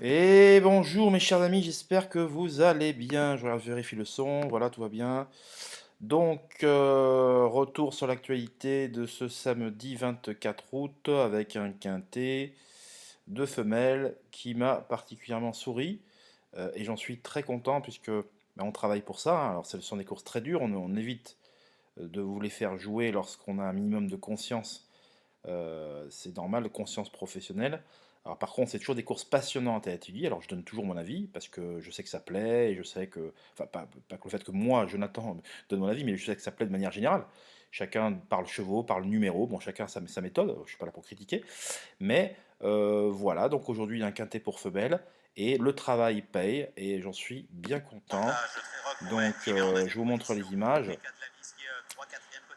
Et bonjour mes chers amis, j'espère que vous allez bien. Je vérifie le son, voilà, tout va bien. Donc, retour sur l'actualité de ce samedi 24 août avec un quintet de femelles qui m'a particulièrement souri. Et j'en suis très content puisque on travaille pour ça, hein. Alors, ce sont des courses très dures, on évite de vous les faire jouer lorsqu'on a un minimum de conscience. C'est normal, conscience professionnelle. Alors par contre, c'est toujours des courses passionnantes à étudier. Alors je donne toujours mon avis parce que je sais que ça plaît et je sais que, enfin pas que le fait que moi, Jonathan, donne mon avis, mais je sais que ça plaît de manière générale. Chacun parle chevaux, parle numéro, bon chacun sa méthode, je suis pas là pour critiquer. Mais voilà, donc aujourd'hui il y a un quintet pour femelles et le travail paye et j'en suis bien content. Donc je vous montre les images.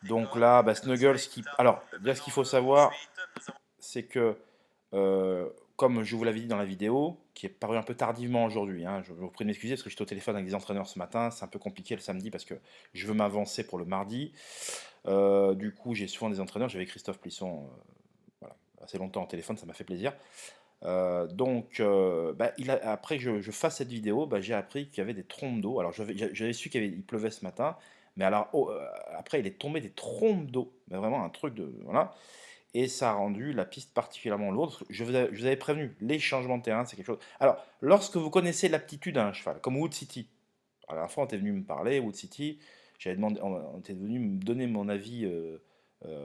Donc là, bah, Snuggles qui... Alors, déjà ce qu'il faut savoir, c'est que, comme je vous l'avais dit dans la vidéo, qui est parue un peu tardivement aujourd'hui, hein, je vous prie de m'excuser parce que j'étais au téléphone avec des entraîneurs ce matin, c'est un peu compliqué le samedi parce que je veux m'avancer pour le mardi. Du coup, j'ai souvent des entraîneurs, j'avais Christophe Plisson voilà, assez longtemps au téléphone, ça m'a fait plaisir. Donc, bah, après que je fasse cette vidéo, bah, j'ai appris qu'il y avait des trompes d'eau. Alors, j'avais su il pleuvait ce matin, mais alors, après, il est tombé des trompes d'eau, mais vraiment un truc de. Voilà. Et ça a rendu la piste particulièrement lourde. Je vous avais prévenu, les changements de terrain, c'est quelque chose. Alors, lorsque vous connaissez l'aptitude d'un cheval, comme Wood City, la dernière fois, on était venu me parler, Wood City, on était venu me donner mon avis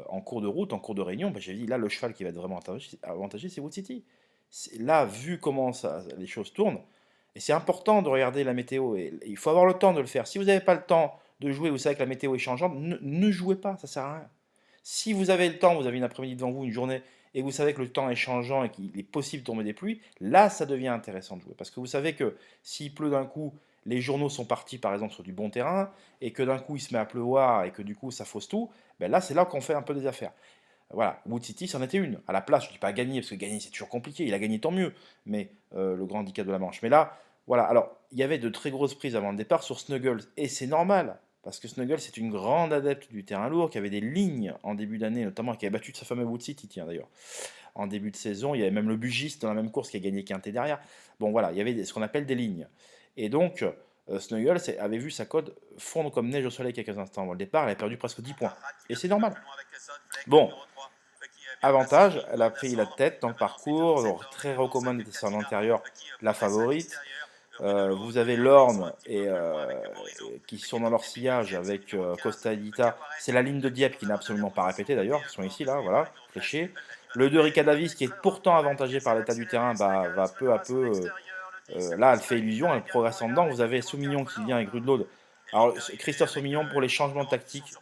en cours de route, en cours de réunion. Bah, j'ai dit, là, le cheval qui va être vraiment avantagé, c'est Wood City. Là, vu comment les choses tournent, et c'est important de regarder la météo, et il faut avoir le temps de le faire. Si vous n'avez pas le temps de jouer, vous savez que la météo est changeante, ne jouez pas, ça sert à rien. Si vous avez le temps, vous avez une après-midi devant vous, une journée, et vous savez que le temps est changeant et qu'il est possible de tomber des pluies, là, ça devient intéressant de jouer. Parce que vous savez que s'il pleut d'un coup, les journaux sont partis par exemple sur du bon terrain, et que d'un coup il se met à pleuvoir, et que du coup ça fausse tout, ben là c'est là qu'on fait un peu des affaires. Voilà, Wood City c'en était une. À la place, je ne dis pas gagner, parce que gagner c'est toujours compliqué, il a gagné tant mieux, mais le grand handicap de la Manche. Mais là, voilà, alors il y avait de très grosses prises avant le départ sur Snuggles, et c'est normal, parce que Snuggles c'est une grande adepte du terrain lourd, qui avait des lignes en début d'année, notamment qui avait battu de sa fameuse Wood City, tiens d'ailleurs, en début de saison. Il y avait même le Bugiste dans la même course qui a gagné quintet derrière. Bon voilà, il y avait ce qu'on appelle des lignes. Et donc, Snuggles avait vu sa cote fondre comme neige au soleil quelques instants avant le départ, elle a perdu presque 10 points. Et c'est normal. Bon, avantage, elle a pris la tête dans le parcours, donc très recommandé de son intérieur, la favorite. Vous avez Lorne qui sont dans leur sillage avec Costa Edita. C'est la ligne de Dieppe qui n'a absolument pas répété d'ailleurs, ils sont ici, là, voilà, fléchés. Le 2 Rica Davis, qui est pourtant avantagé par l'état du terrain, bah, va peu à peu. Là, elle fait illusion, elle progresse en dedans. Vous avez Soumignon qui vient avec Rudelaude. Alors, Christophe Soumignon pour les changements tactiques,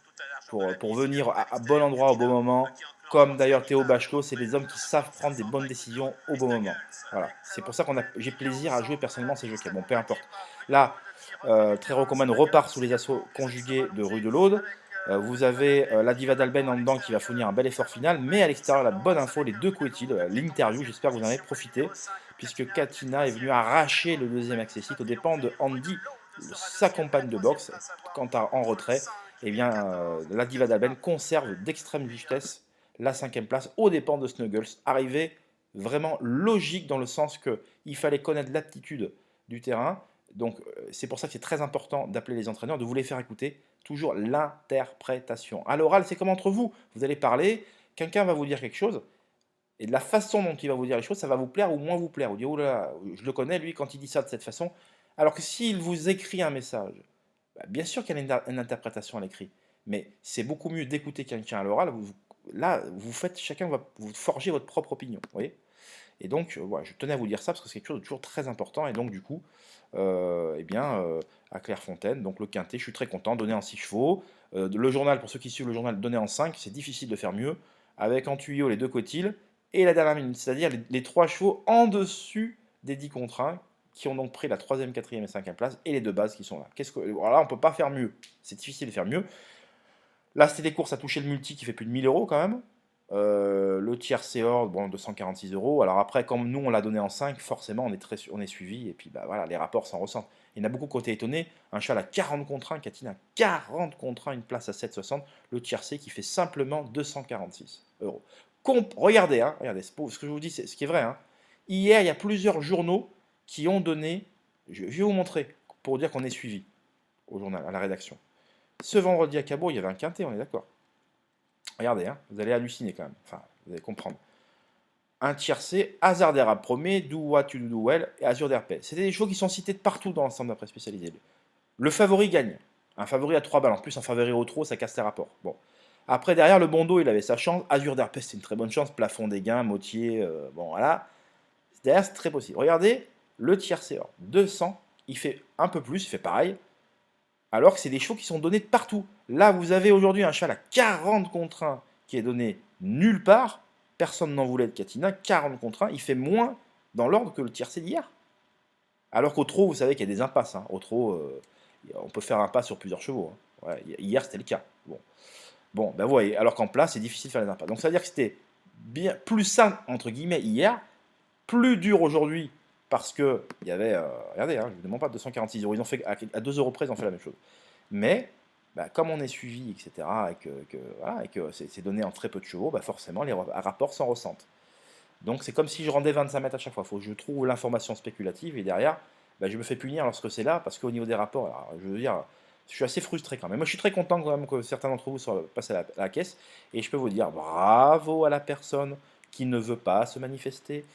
pour venir à bon endroit au bon moment, comme d'ailleurs Théo Bachelot, c'est des hommes qui savent prendre des bonnes décisions au bon moment. Voilà, c'est pour ça j'ai plaisir à jouer personnellement ces jockeys. Bon, peu importe. Là, très recommande repart sous les assauts conjugués de Rue de l'Aude. Vous avez la Diva d'Alben en dedans qui va fournir un bel effort final, mais à l'extérieur, la bonne info, les deux couetiles, l'interview, j'espère que vous en avez profité, puisque Katina est venue arracher le deuxième accessite aux dépens de Andy, sa compagne de boxe. Quant à en retrait, eh bien, la Diva d'Alben conserve d'extrême justesse la cinquième place aux dépens de Snuggles, arrivé vraiment logique dans le sens qu'il fallait connaître l'aptitude du terrain. Donc c'est pour ça que c'est très important d'appeler les entraîneurs, de vous les faire écouter toujours l'interprétation. À l'oral, c'est comme entre vous. Vous allez parler, quelqu'un va vous dire quelque chose, et de la façon dont il va vous dire les choses, ça va vous plaire ou moins vous plaire. Vous dites, oh là là, je le connais, lui, quand il dit ça de cette façon. Alors que s'il vous écrit un message, bah, bien sûr qu'il y a une interprétation à l'écrit, mais c'est beaucoup mieux d'écouter quelqu'un à l'oral. Là, vous faites, chacun va vous forger votre propre opinion. Vous voyez. Et donc, voilà, je tenais à vous dire ça parce que c'est quelque chose de toujours très important. Et donc, du coup, eh bien, à Clairefontaine, donc le quintet, je suis très content, donné en 6 chevaux. Le journal, pour ceux qui suivent le journal, donné en 5, c'est difficile de faire mieux. Avec en tuyau les deux cotiles et la dernière minute, c'est-à-dire les 3 chevaux en dessus des 10 contre 1, qui ont donc pris la troisième, quatrième et cinquième place, et les deux bases qui sont là. Alors là, on ne peut pas faire mieux. C'est difficile de faire mieux. Là, c'était des courses à toucher le multi qui fait plus de 1000 euros quand même. Le tiercé or, bon, 246 euros. Alors après, comme nous, on l'a donné en 5, forcément, on est suivi. Et puis, bah, voilà, les rapports s'en ressentent. Il y en a beaucoup qui ont été étonnés. Un cheval à 40 contre 1, Catine à 40 contre 1, une place à 7,60. Le tiercé qui fait simplement 246 euros. Regardez, hein, regardez, ce que je vous dis, c'est ce qui est vrai. Hein. Hier, il y a plusieurs journaux qui ont donné, je vais vous montrer, pour dire qu'on est suivi au journal, à la rédaction. Ce vendredi à Cabourg, il y avait un quintet, on est d'accord. Regardez, hein, vous allez halluciner quand même, enfin, vous allez comprendre. Un tiercé, Hasard des Rap Premier, Do What You Do Well et Azur d'Herpès. C'était des chevaux qui sont cités de partout dans l'ensemble d'après spécialisé. Le favori gagne. Un favori à 3 balles. En plus, un favori au trot, ça casse les rapports. Bon. Après, derrière, le bon dos, il avait sa chance. Azur d'Herpès, c'est une très bonne chance. Plafond des gains, Motier, bon, voilà. Derrière, c'est très possible. Regardez, le tiercé or. 200, il fait un peu plus, il fait pareil. Alors que c'est des chevaux qui sont donnés de partout. Là, vous avez aujourd'hui un cheval à 40 contre 1 qui est donné nulle part. Personne n'en voulait de Catina. 40 contre 1, il fait moins dans l'ordre que le tiercé d'hier. Alors qu'au trot, vous savez qu'il y a des impasses. Hein. Au trot, on peut faire un pas sur plusieurs chevaux. Hein. Ouais, hier, c'était le cas. Bon, ben vous voyez, alors qu'en place, c'est difficile de faire les impasses. Donc ça veut dire que c'était bien plus simple, entre guillemets, hier, plus dur aujourd'hui, parce que il y avait, regardez, hein, je ne vous demande pas 246 euros, ils ont fait, à 2 euros près, ils ont fait la même chose. Mais, bah, comme on est suivi, etc., et que c'est donné en très peu de chevaux, bah, forcément, les rapports s'en ressentent. Donc c'est comme si je rendais 25 mètres à chaque fois. Il faut que je trouve l'information spéculative, et derrière, bah, je me fais punir lorsque c'est là, parce qu'au niveau des rapports, alors, je veux dire, je suis assez frustré quand même. Moi, je suis très content quand même que certains d'entre vous soient passés à la caisse, et je peux vous dire bravo à la personne qui ne veut pas se manifester,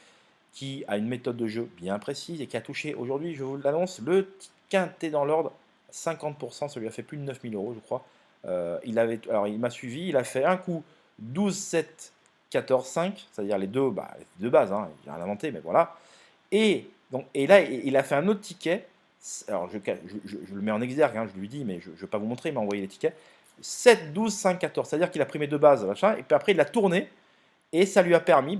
qui a une méthode de jeu bien précise et qui a touché aujourd'hui, je vous l'annonce, le quintet dans l'ordre, 50%, ça lui a fait plus de 9000 euros, je crois. Alors il m'a suivi, il a fait un coup 12, 7, 14, 5, c'est-à-dire les deux bases, hein, il n'y a rien inventé, mais voilà. Et, donc, et là, il a fait un autre ticket, alors je le mets en exergue, hein, je lui dis, mais je ne vais pas vous montrer, il m'a envoyé les tickets, 7, 12, 5, 14, c'est-à-dire qu'il a pris mes deux bases, machin, et puis après il a tourné, et ça lui a permis,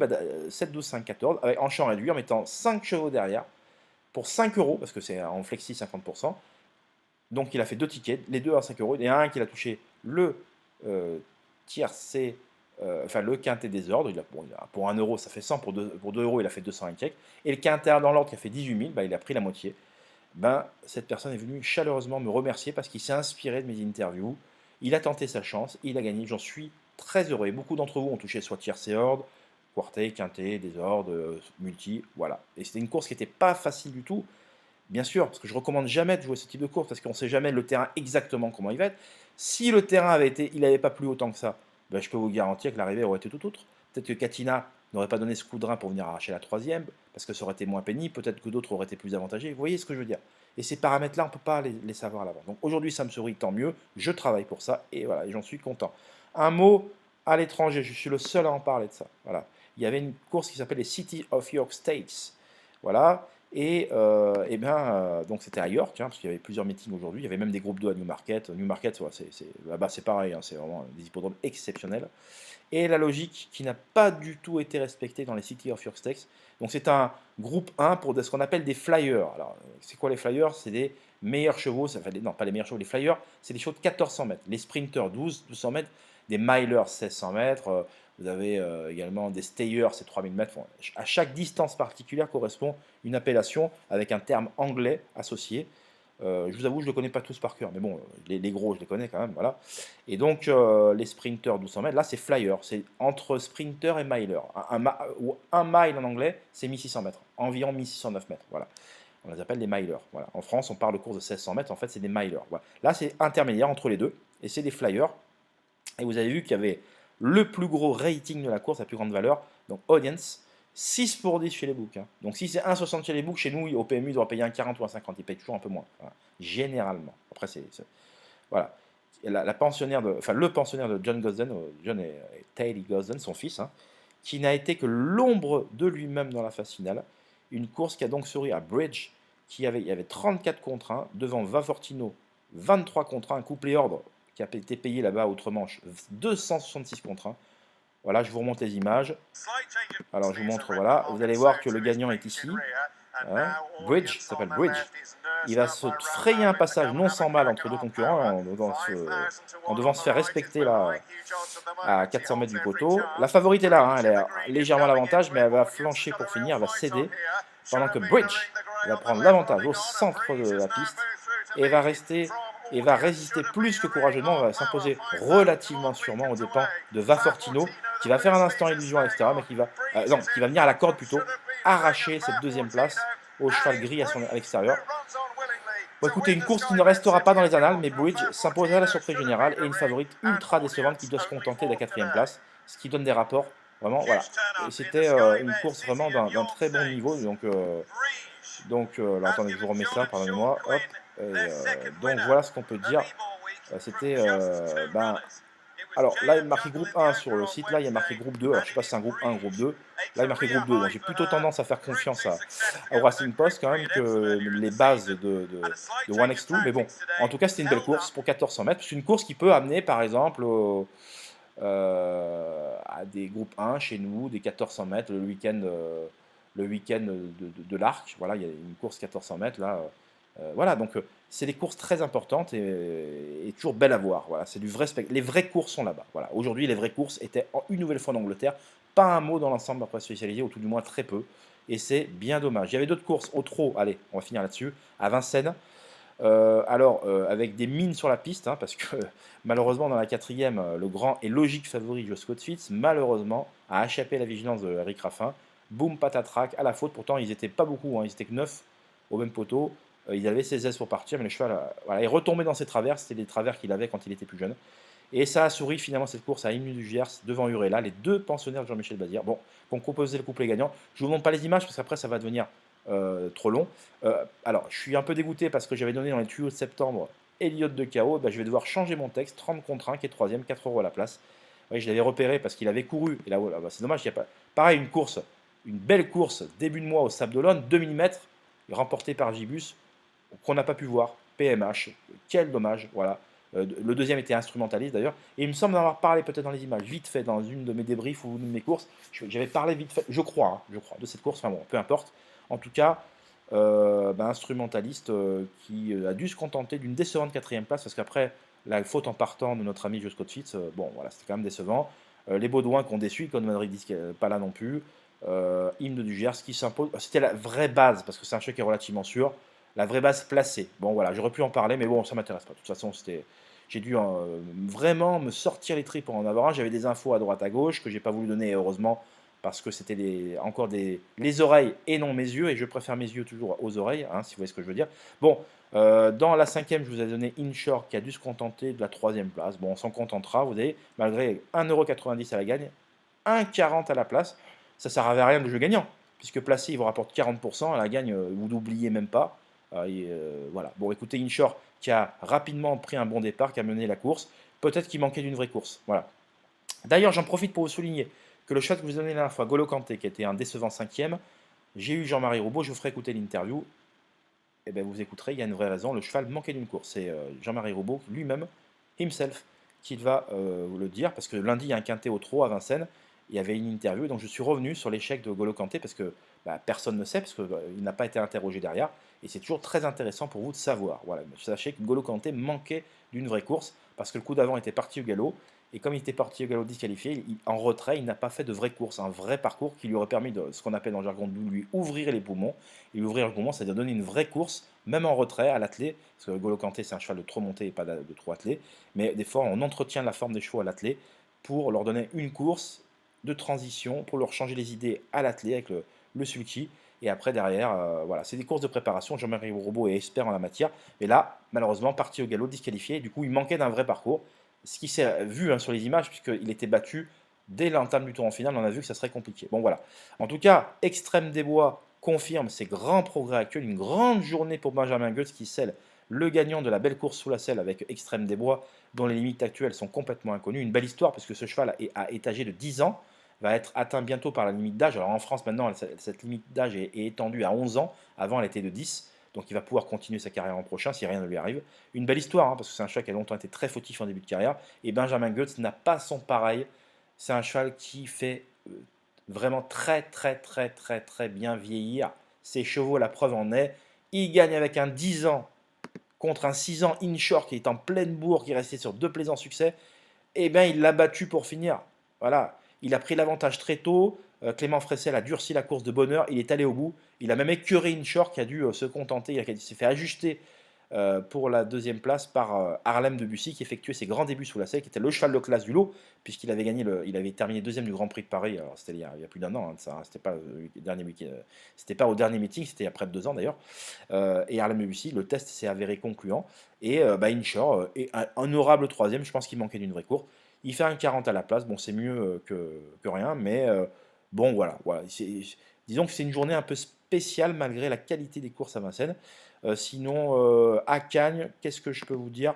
7, 12, 5, 14, avec, en champ réduit, en mettant 5 chevaux derrière, pour 5 euros, parce que c'est en flexi 50%. Donc il a fait deux tickets, les deux à 5 euros. Il y en a un qui a touché le tiercé, enfin le quintet des ordres. Pour 1 euro, ça fait 100. Pour 2 euros, il a fait 200 et quelques. Et le quintet dans l'ordre qui a fait 18 000, il a pris la moitié. Cette personne est venue chaleureusement me remercier parce qu'il s'est inspiré de mes interviews. Il a tenté sa chance, il a gagné. J'en suis très heureux. Et beaucoup d'entre vous ont touché soit tiercé ordre, quartet, quintet, des ordres, multi, voilà. Et c'était une course qui n'était pas facile du tout. Bien sûr, parce que je recommande jamais de jouer ce type de course, parce qu'on ne sait jamais le terrain exactement comment il va être. Si le terrain il n'avait pas plu autant que ça, je peux vous garantir que l'arrivée aurait été tout autre. Peut-être que Katina n'aurait pas donné ce coup de rein pour venir arracher la troisième, parce que ça aurait été moins pénible, peut-être que d'autres auraient été plus avantagés. Vous voyez ce que je veux dire? Et ces paramètres-là, on ne peut pas les savoir à l'avance. Donc aujourd'hui, ça me sourit, tant mieux, je travaille pour ça, et voilà, et j'en suis content. Un mot à l'étranger, je suis le seul à en parler de ça. Voilà. Il y avait une course qui s'appelle les City of York States. Voilà. Donc c'était à York, hein, parce qu'il y avait plusieurs meetings aujourd'hui. Il y avait même des groupes 2 à Newmarket. Newmarket, là-bas c'est pareil, hein, c'est vraiment des hippodromes exceptionnels. Et la logique qui n'a pas du tout été respectée dans les City of York Stakes. Donc c'est un groupe 1 pour ce qu'on appelle des flyers. Alors c'est quoi les flyers? C'est des meilleurs chevaux, non pas les meilleurs chevaux, les flyers, c'est des chevaux de 1400 mètres. Les sprinters 1200 mètres, des milers 1600 mètres. Vous avez également des stayers, c'est 3000 mètres. Bon, à chaque distance particulière correspond une appellation avec un terme anglais associé. Je vous avoue, je ne les connais pas tous par cœur, mais bon, les gros, je les connais quand même, voilà. Et donc, les sprinters 1200 mètres, là, c'est flyer, c'est entre sprinter et miler. Un mile en anglais, c'est 1600 mètres, environ 1609 mètres, voilà. On les appelle des milers, voilà. En France, on parle de courses de 1600 mètres, en fait, c'est des milers, voilà. Là, c'est intermédiaire entre les deux, et c'est des flyers. Et vous avez vu qu'il y avait le plus gros rating de la course, la plus grande valeur, donc audience, 6 pour 10 chez les books. Hein. Donc si c'est 1,60 chez les books, chez nous, au PMU, il doit payer un 40 ou un 50. Il paye toujours un peu moins. Voilà. Généralement. Après, voilà. Le pensionnaire de John Gosden, John et Taylor Gosden, son fils, hein, qui n'a été que l'ombre de lui-même dans la phase finale. Une course qui a donc souri à Bridge, il y avait 34 contre 1, devant Vafortino, 23 contre 1, un couplet ordre qui a été payé là-bas outre-Manche, 266 contre 1. Voilà, je vous remonte les images. Alors, je vous montre, voilà. Vous allez voir que le gagnant est ici. Hein. Bridge, ça s'appelle Bridge. Il va se frayer un passage non sans mal entre deux concurrents en devant se faire respecter là, à 400 mètres du poteau. La favorite est là, hein, elle a légèrement l'avantage, mais elle va flancher pour finir, elle va céder, pendant que Bridge va prendre l'avantage au centre de la piste et va résister plus que courageusement, va s'imposer relativement sûrement aux dépens de Vafortino, qui va faire un instant illusion à l'extérieur, mais qui va venir à la corde plutôt, arracher cette deuxième place au cheval gris à l'extérieur. Bon, écoutez, une course qui ne restera pas dans les annales, mais Bridge s'imposera à la surprise générale et une favorite ultra décevante qui doit se contenter de la quatrième place, ce qui donne des rapports vraiment, voilà. Et c'était une course vraiment d'un très bon niveau, alors attendez, je vous remets ça, pardonnez-moi, hop. Donc voilà ce qu'on peut dire. C'était, alors là, il est marqué groupe 1 sur le site, là il y a marqué groupe 2, alors je sais pas si c'est un groupe 1, groupe 2, là il est marqué groupe 2, donc j'ai plutôt tendance à faire confiance au Racing Post quand même que les bases de One X2, mais bon, en tout cas c'était une belle course pour 1400 mètres, c'est une course qui peut amener par exemple à des groupes 1 chez nous, des 1400 mètres le week-end de l'Arc, voilà, il y a une course 1400 mètres là, voilà, donc c'est des courses très importantes et toujours belles à voir. Voilà, c'est du vrai spectacle. Les vraies courses sont là-bas. Voilà. Aujourd'hui, les vraies courses étaient une nouvelle fois en Angleterre. Pas un mot dans l'ensemble de la presse spécialisée, ou tout du moins très peu. Et c'est bien dommage. Il y avait d'autres courses au trot, allez, on va finir là-dessus, à Vincennes. Avec des mines sur la piste, hein, parce que malheureusement, dans la quatrième, le grand et logique favori Joe Scott Fitz, malheureusement, a échappé à la vigilance de Eric Raffin. Boum, patatrac, à la faute. Pourtant, ils étaient pas beaucoup, hein, ils étaient que 9 au même poteau. Il avait ses aises pour partir, mais le cheval voilà, est retombé dans ses travers. C'était les travers qu'il avait quand il était plus jeune. Et ça a souri finalement cette course à 1 minute du Gers devant Urella, les deux pensionnaires de Jean-Michel Bazir. Bon, qui ont composé le couplet gagnant. Je ne vous montre pas les images parce qu'après ça va devenir trop long. Alors, je suis un peu dégoûté parce que j'avais donné dans les tuyaux de septembre Elliott de KO. Ben, je vais devoir changer mon texte. 30 contre 1 qui est troisième, 4 euros à la place. Oui, je l'avais repéré parce qu'il avait couru. Et là, voilà, c'est dommage, il n'y a pas. Pareil, une belle course début de mois au Sable d'Olonne, 2 mm, remportée par Gibus qu'on n'a pas pu voir. PMH, quel dommage, voilà. Le deuxième était instrumentaliste d'ailleurs. Et il me semble en avoir parlé peut-être dans les images, vite fait, dans une de mes débriefs ou une de mes courses. J'avais parlé vite fait, je crois, de cette course. Enfin bon, peu importe. En tout cas, instrumentaliste qui a dû se contenter d'une décevante quatrième place parce qu'après la faute en partant de notre ami Joe Scott Fitz, bon voilà, c'était quand même décevant. Les Baudouins qui ont déçu, comme Madrid disent pas là non plus. Hymne du Gers qui s'impose. C'était la vraie base parce que c'est un choc qui est relativement sûr. La vraie base placée. Bon voilà, j'aurais pu en parler, mais bon, ça m'intéresse pas. De toute façon, j'ai dû vraiment me sortir les tripes pour en avoir un. J'avais des infos à droite à gauche que j'ai pas voulu donner, heureusement, parce que c'était encore les oreilles et non mes yeux, et je préfère mes yeux toujours aux oreilles, hein, si vous voyez ce que je veux dire. Bon, dans la cinquième, je vous ai donné Inshore qui a dû se contenter de la troisième place. Bon, on s'en contentera, vous voyez, malgré 1,90 € à la gagne, 1,40 € à la place, ça ne servait à rien de jeu gagnant, puisque placé, il vous rapporte 40%, à la gagne, vous n'oubliez même pas. Voilà. Bon, écoutez, Inshore qui a rapidement pris un bon départ, qui a mené la course. Peut-être qu'il manquait d'une vraie course. Voilà. D'ailleurs, j'en profite pour vous souligner que le cheval que je vous ai donné la dernière fois, Golo Kanté, qui était un décevant cinquième, j'ai eu Jean-Marie Roubaud, je vous ferai écouter l'interview. Et bien vous écouterez, il y a une vraie raison, le cheval manquait d'une course. C'est Jean-Marie Roubaud lui-même, himself, qui va vous le dire, parce que lundi, il y a un quintet au trot à Vincennes, il y avait une interview, et donc je suis revenu sur l'échec de Golo Kanté, parce que personne ne sait, parce qu'il n'a pas été interrogé derrière, et c'est toujours très intéressant pour vous de savoir. Voilà, sachez que Golo Kanté manquait d'une vraie course, parce que le coup d'avant était parti au galop, et comme il était parti au galop disqualifié, en retrait, il n'a pas fait de vraie course, un vrai parcours qui lui aurait permis de, ce qu'on appelle dans le jargon, de lui ouvrir les poumons. Et ouvrir le poumon, c'est-à-dire donner une vraie course, même en retrait, à l'attelé, parce que Golo Kanté, c'est un cheval de trop monté et pas de trop attelé. Mais des fois, on entretient la forme des chevaux à l'attelé pour leur donner une course de transition, pour leur changer les idées à l'attelé avec le sulky. Et après, derrière, voilà, c'est des courses de préparation. Jean-Marie Roubaud est expert en la matière. Mais là, malheureusement, parti au galop, disqualifié. Et du coup, il manquait d'un vrai parcours. Ce qui s'est vu sur les images, puisqu'il était battu dès l'entame du tour en finale, on a vu que ça serait compliqué. Bon, voilà. En tout cas, Extrême des Bois confirme ses grands progrès actuels. Une grande journée pour Benjamin Goetz qui scelle le gagnant de la belle course sous la selle avec Extrême des Bois, dont les limites actuelles sont complètement inconnues. Une belle histoire, parce que ce cheval est âgé de 10 ans, va être atteint bientôt par la limite d'âge. Alors en France, maintenant, cette limite d'âge est étendue à 11 ans. Avant, elle était de 10. Donc il va pouvoir continuer sa carrière en prochain si rien ne lui arrive. Une belle histoire, hein, parce que c'est un cheval qui a longtemps été très fautif en début de carrière. Et Benjamin Goetz n'a pas son pareil. C'est un cheval qui fait vraiment très très très très très bien vieillir. Ses chevaux, la preuve en est. Il gagne avec un 10 ans contre un 6 ans Inshore qui est en pleine bourre, qui est resté sur deux plaisants succès. Et bien il l'a battu pour finir. Voilà. Il a pris l'avantage très tôt. Clément Fressel a durci la course de bonheur. Il est allé au bout. Il a même écœuré Inshore qui a dû se contenter. Il s'est fait ajuster pour la deuxième place par Harlem Debussy, qui effectuait ses grands débuts sous la selle, qui était le cheval de classe du lot, puisqu'il avait il avait terminé deuxième du Grand Prix de Paris. Alors c'était il y a plus d'un an, hein, de ça, hein, c'était pas le dernier week-end, c'était pas au dernier meeting, c'était il y a près de 2 ans d'ailleurs. Et Harlem Debussy, le test s'est avéré concluant. Et Inshore est un honorable troisième. Je pense qu'il manquait d'une vraie course. Il fait un 40 à la place. Bon, c'est mieux que rien, mais bon, voilà. Disons que c'est une journée un peu spéciale malgré la qualité des courses à Vincennes. Sinon, à Cagnes, qu'est-ce que je peux vous dire?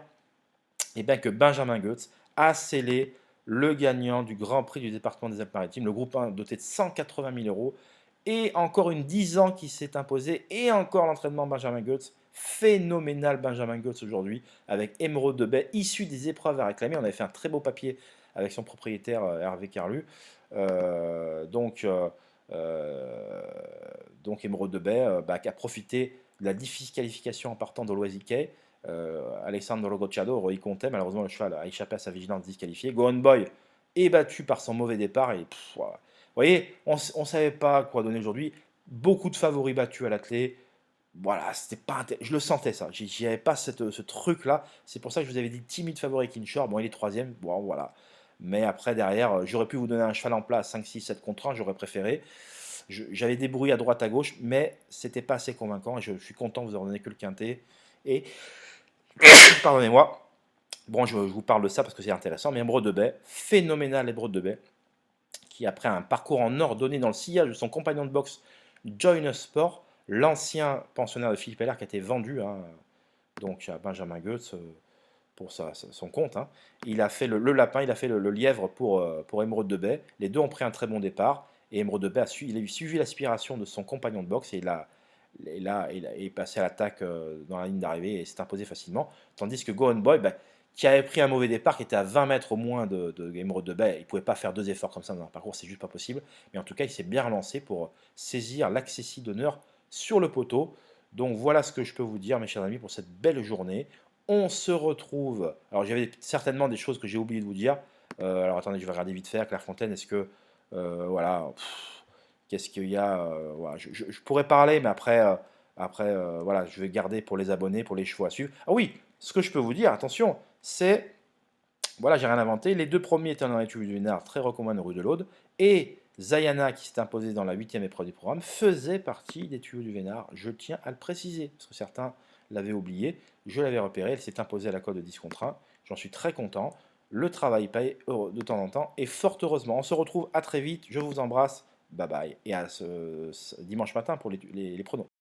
Eh bien que Benjamin Goetz a scellé le gagnant du Grand Prix du département des Alpes-Maritimes, le groupe 1 doté de 180 000 euros. Et encore une 10 ans qui s'est imposé. Et encore l'entraînement Benjamin Goetz. Phénoménal Benjamin Goetz aujourd'hui, avec Émeraude de Baie, issu des épreuves à réclamer. On avait fait un très beau papier avec son propriétaire Hervé Carlu. Euh, donc, euh, euh, donc Émeraude de Baie qui a profité de la disqualification en partant de l'Oisiquet. Alessandro Gocciado, Roy Conte, malheureusement le cheval a échappé à sa vigilance disqualifiée. Go On Boy est battu par son mauvais départ. Et, voilà. Vous voyez, on ne savait pas quoi donner aujourd'hui. Beaucoup de favoris battus à l'athlé. Voilà, c'était pas je le sentais ça. J'y avais pas ce truc-là. C'est pour ça que je vous avais dit timide favori Kinshore. Bon, il est troisième. Bon, voilà. Mais après, derrière, j'aurais pu vous donner un cheval en place 5, 6, 7 contre 1. J'aurais préféré. J'avais des bruits à droite, à gauche, mais c'était pas assez convaincant. Et je suis content de vous en donner que le quintet. Et, pardonnez-moi. Bon, je vous parle de ça parce que c'est intéressant. Mais Hébreu de Baie, phénoménal Hébreu de Baie, qui après un parcours en or donné dans le sillage de son compagnon de boxe Joyner Sport, l'ancien pensionnaire de Philippe Heller qui a été vendu donc à Benjamin Goetz pour son compte. Hein. Il a fait le lapin, il a fait le lièvre pour Émeraude de Baie. Les deux ont pris un très bon départ et Émeraude de Baie il a suivi l'aspiration de son compagnon de boxe et il est passé à l'attaque dans la ligne d'arrivée et s'est imposé facilement. Tandis que Go On Boy, qui avait pris un mauvais départ, qui était à 20 mètres au moins de Émeraude de Baie, il ne pouvait pas faire 2 efforts comme ça dans un parcours, c'est juste pas possible. Mais en tout cas, il s'est bien relancé pour saisir l'accessi d'honneur sur le poteau. Donc voilà ce que je peux vous dire, mes chers amis, pour cette belle journée. On se retrouve. Alors j'avais certainement des choses que j'ai oublié de vous dire. Alors attendez, je vais regarder vite fait. Clairefontaine, est-ce que voilà, qu'est-ce qu'il y a voilà, je pourrais parler, mais voilà, je vais garder pour les abonnés, pour les chevaux à suivre. Ah oui, ce que je peux vous dire, attention, c'est voilà, j'ai rien inventé. Les deux premiers étant dans l'étude du Vénard, très recommandé rue de l'Aude, et Zayana, qui s'est imposée dans la 8e épreuve du programme, faisait partie des tuyaux du Vénard. Je tiens à le préciser, parce que certains l'avaient oublié. Je l'avais repéré, elle s'est imposée à la cote de 10 contre 1. J'en suis très content. Le travail paye de temps en temps, et fort heureusement. On se retrouve à très vite. Je vous embrasse. Bye bye. Et à ce dimanche matin pour les pronos.